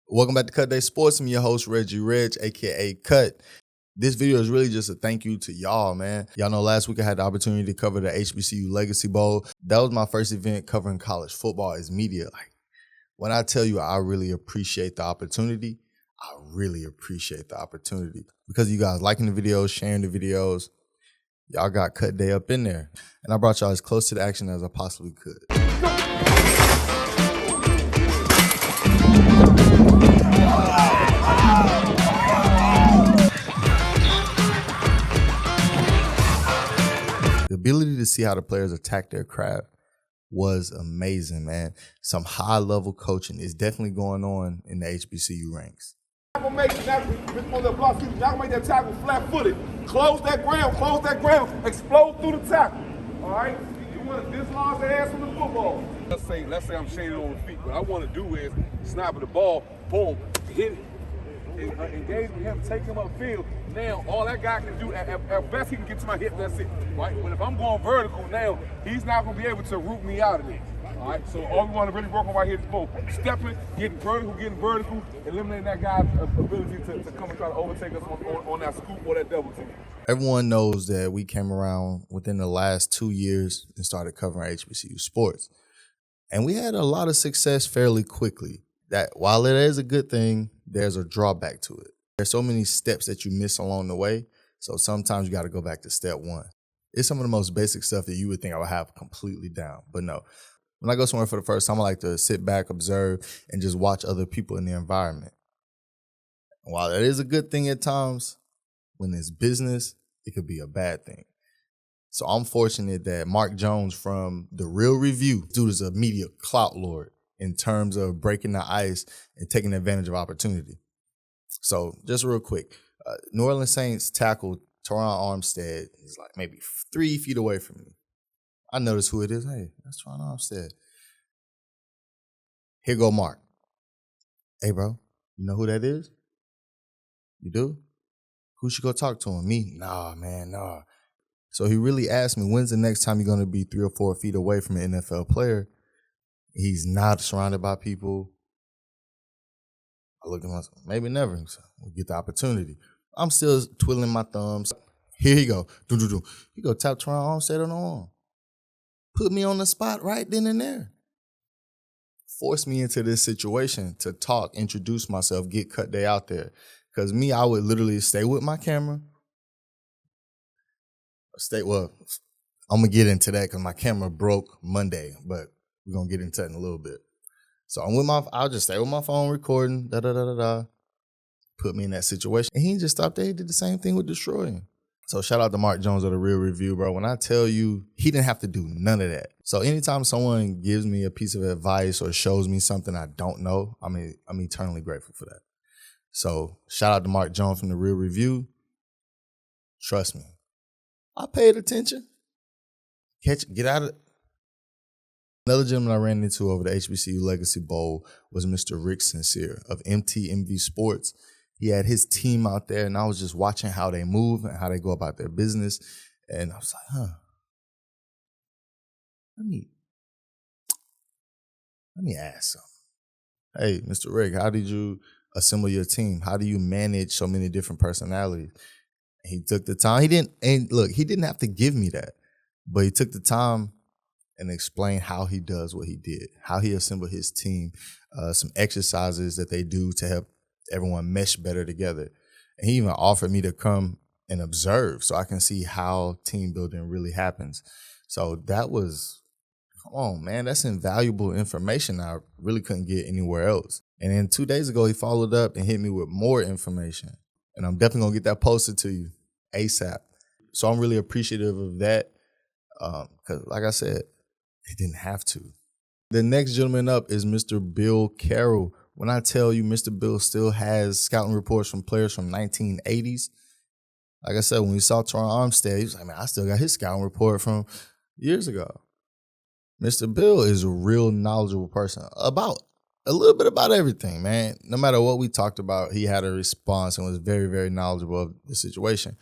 Welcome back to Cut Day Sports. I'm your host, Reggie Reg, aka Cut. This video is really just a thank you to y'all, man. Y'all know last week I had the opportunity to cover the HBCU Legacy Bowl. That was my first event covering college football as media. Like, when I tell you I really appreciate the opportunity, I really appreciate the opportunity. Because you guys liking the videos, sharing the videos, y'all got Cut Day up in there. And I brought y'all as close to the action as I possibly could. The ability to see how the players attack their craft was amazing, man. Some high-level coaching is definitely going on in the HBCU ranks. Not gonna make that tackle flat-footed. Close that ground, explode through the tackle. All right? You want to dislodge the ass from the football. Let's say I'm shaded on the feet. What I want to do is snap the ball, boom, hit it. Engage with him, take him upfield. Now, all that guy can do, at best, he can get to my hip, that's it, right? But if I'm going vertical now, he's not going to be able to root me out of there, all right? So all we want to really work on right here is both stepping, getting vertical, eliminating that guy's ability to come and try to overtake us on that scoop or that double team. Everyone knows that we came around within the last 2 years and started covering HBCU sports. And we had a lot of success fairly quickly. That while it is a good thing, there's a drawback to it. There's so many steps that you miss along the way. So sometimes you got to go back to step one. It's some of the most basic stuff that you would think I would have completely down. But no, when I go somewhere for the first time, I like to sit back, observe, and just watch other people in the environment. And while that is a good thing at times, when it's business, it could be a bad thing. So I'm fortunate that Mark Jones from The Real Review, dude is a media clout lord in terms of breaking the ice and taking advantage of opportunity. So just real quick, New Orleans Saints tackled Teron Armstead. He's like maybe 3 feet away from me. I noticed who it is. Hey, that's Teron Armstead. Here go Mark. Hey, bro, you know who that is? You do? Who should go talk to him? Me? Nah, man, nah. So he really asked me, when's the next time you're going to be 3 or 4 feet away from an NFL player? He's not surrounded by people. I look at myself, maybe never. So we'll get the opportunity. I'm still twiddling my thumbs. Here he go. He go tap Teron Armstead on the arm. Put me on the spot right then and there. Force me into this situation to talk, introduce myself, get Cut Day out there. Because me, I would literally stay with my camera. I'm going to get into that because my camera broke Monday, but we're going to get into that in a little bit. So I'll just stay with my phone recording, put me in that situation. And he just stopped there. He did the same thing with destroying. So shout out to Mark Jones of The Real Review, bro. When I tell you, he didn't have to do none of that. So anytime someone gives me a piece of advice or shows me something I don't know, I'm eternally grateful for that. So shout out to Mark Jones from The Real Review. Trust me. I paid attention. Get out of it. Another gentleman I ran into over the HBCU Legacy Bowl was Mr. Rick Sincere of MTMV Sports. He had his team out there, and I was just watching how they move and how they go about their business. And I was like, let me ask something. Hey, Mr. Rick, how did you assemble your team? How do you manage so many different personalities? And he took the time. He didn't have to give me that, but he took the time and explain how he does what he did, how he assembled his team, some exercises that they do to help everyone mesh better together. And he even offered me to come and observe so I can see how team building really happens. So that was, come on, man, that's invaluable information I really couldn't get anywhere else. And then 2 days ago, he followed up and hit me with more information. And I'm definitely going to get that posted to you ASAP. So I'm really appreciative of that because, like I said, they didn't have to. The next gentleman up is Mr. Bill Carroll. When I tell you Mr. Bill still has scouting reports from players from 1980s, like I said, when we saw Teron Armstead, he was like, man, I still got his scouting report from years ago. Mr. Bill is a real knowledgeable person about a little bit about everything, man. No matter what we talked about, he had a response and was very, very knowledgeable of the situation.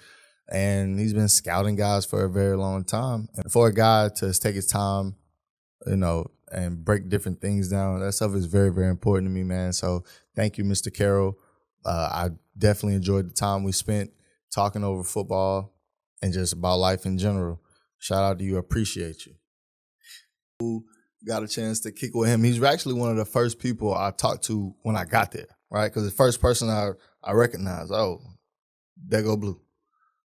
And he's been scouting guys for a very long time. And for a guy to take his time, and break different things down, that stuff is very, very important to me, man. So Thank you, Mr. Carroll. I definitely enjoyed the time we spent talking over football and just about life in general. Shout out to you. Appreciate you. Got a chance to kick with him. He's actually one of the first people I talked to when I got there, right? Because the first person I recognized, oh, there go Blue.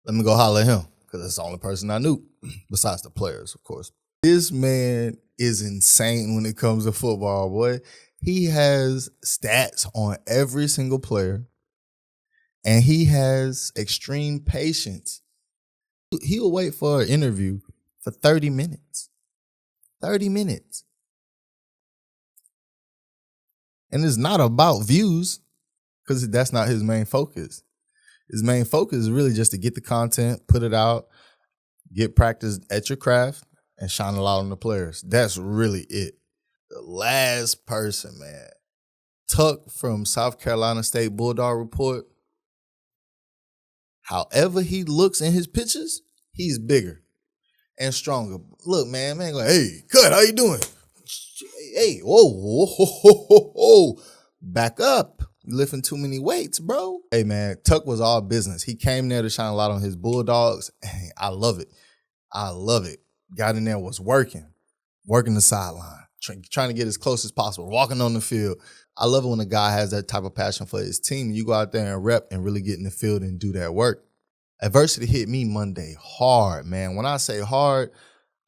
Let me go holler at him because that's the only person I knew besides the players, of course. This man is insane when it comes to football, boy. He has stats on every single player, and he has extreme patience. He'll wait for an interview for 30 minutes. 30 minutes. And it's not about views because that's not his main focus. His main focus is really just to get the content, put it out, get practice at your craft, and shine a light on the players. That's really it. The last person, man. Tuck from South Carolina State Bulldog Report. However he looks in his pictures, he's bigger and stronger. Look, man, like, hey, Cut, how you doing? Hey, whoa. Back up. You lifting too many weights, bro. Hey, man, Tuck was all business. He came there to shine a light on his Bulldogs. And I love it. Got in there, was working the sideline, trying to get as close as possible, walking on the field. I love it when a guy has that type of passion for his team. You go out there and rep and really get in the field and do that work. Adversity hit me Monday hard, man. When I say hard,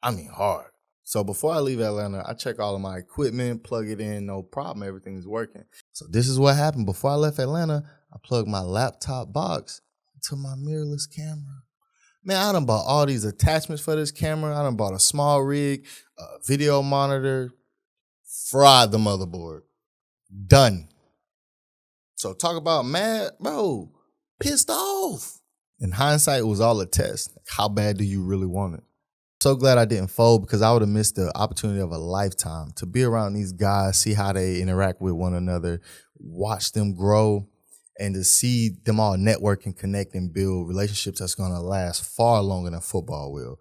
I mean hard. So before I leave Atlanta, I check all of my equipment, plug it in, no problem, everything's working. So this is what happened. Before I left Atlanta, I plugged my laptop box into my mirrorless camera. Man, I done bought all these attachments for this camera. I done bought a small rig, a video monitor, fried the motherboard. Done. So talk about mad, bro, pissed off. In hindsight, it was all a test. How bad do you really want it? So glad I didn't fold because I would have missed the opportunity of a lifetime to be around these guys, see how they interact with one another, watch them grow, and to see them all network and connect and build relationships that's going to last far longer than football will.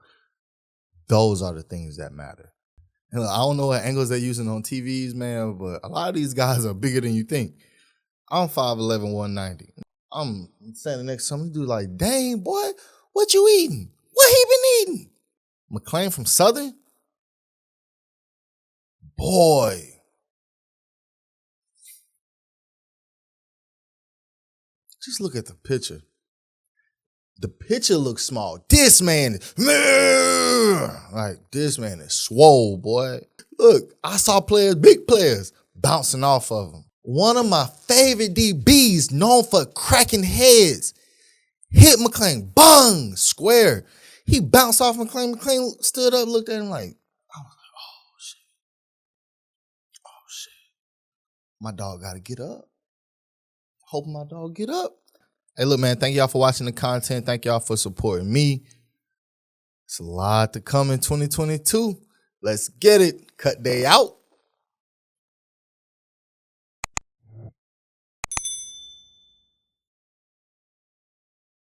Those are the things that matter. And I don't know what angles they're using on TVs, man, but a lot of these guys are bigger than you think. I'm 5'11", 190. I'm standing next to somebody, dude, like, dang, boy, what you eating? What he been eating? McClain from Southern? Boy. Just look at the picture. The picture looks small. This man is swole, boy. Look, I saw players, big players, bouncing off of him. One of my favorite DBs, known for cracking heads, hit McClain, bang, square. He bounced off McClain. McClain stood up, looked at him like, I was like, oh, shit. My dog got to get up. Hoping my dog get up. Hey, look, man, thank y'all for watching the content. Thank y'all for supporting me. It's a lot to come in 2022. Let's get it. Cut day out.